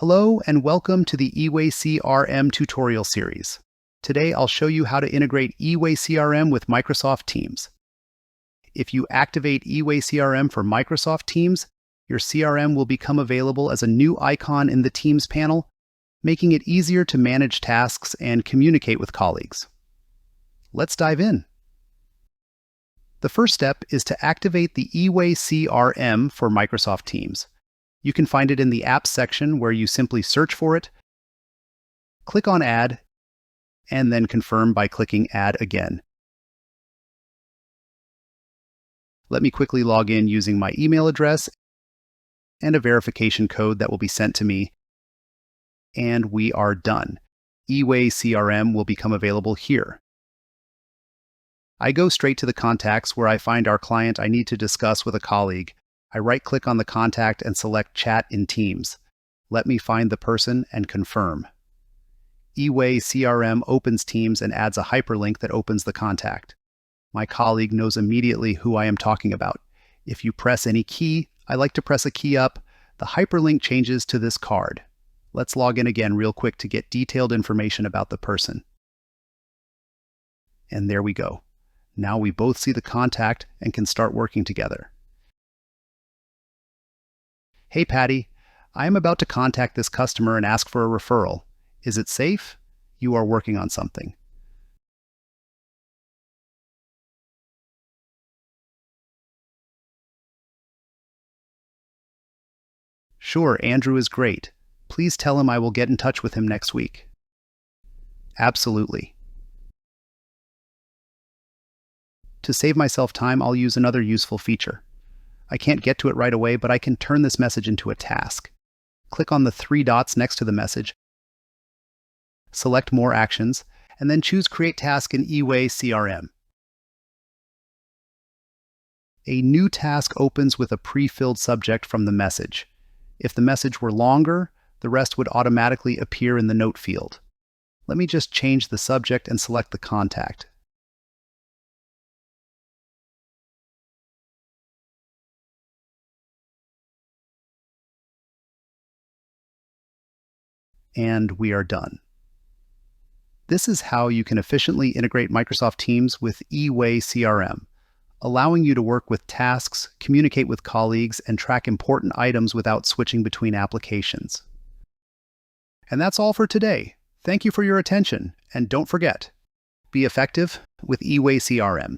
Hello and welcome to the eWay-CRM tutorial series. Today I'll show you how to integrate eWay-CRM with Microsoft Teams. If you activate eWay-CRM for Microsoft Teams, your CRM will become available as a new icon in the Teams panel, making it easier to manage tasks and communicate with colleagues. Let's dive in. The first step is to activate the eWay-CRM for Microsoft Teams. You can find it in the Apps section where you simply search for it, click on Add, and then confirm by clicking Add again. Let me quickly log in using my email address and a verification code that will be sent to me, and we are done. eWay-CRM will become available here. I go straight to the contacts where I find our client I need to discuss with a colleague. I right-click on the contact and select Chat in Teams. Let me find the person and confirm. eWay-CRM opens Teams and adds a hyperlink that opens the contact. My colleague knows immediately who I am talking about. If you press any key, I like to press a key up, the hyperlink changes to this card. Let's log in again real quick to get detailed information about the person. And there we go. Now we both see the contact and can start working together. Hey Patty, I am about to contact this customer and ask for a referral. Is it safe? You are working on something. Sure, Andrew is great. Please tell him I will get in touch with him next week. Absolutely. To save myself time, I'll use another useful feature. I can't get to it right away, but I can turn this message into a task. Click on the three dots next to the message, select More Actions, and then choose Create Task in eWay-CRM. A new task opens with a pre-filled subject from the message. If the message were longer, the rest would automatically appear in the note field. Let me just change the subject and select the contact. And we are done. This is how you can efficiently integrate Microsoft Teams with eWay-CRM, allowing you to work with tasks, communicate with colleagues, and track important items without switching between applications. And that's all for today. Thank you for your attention, and don't forget, be effective with eWay-CRM.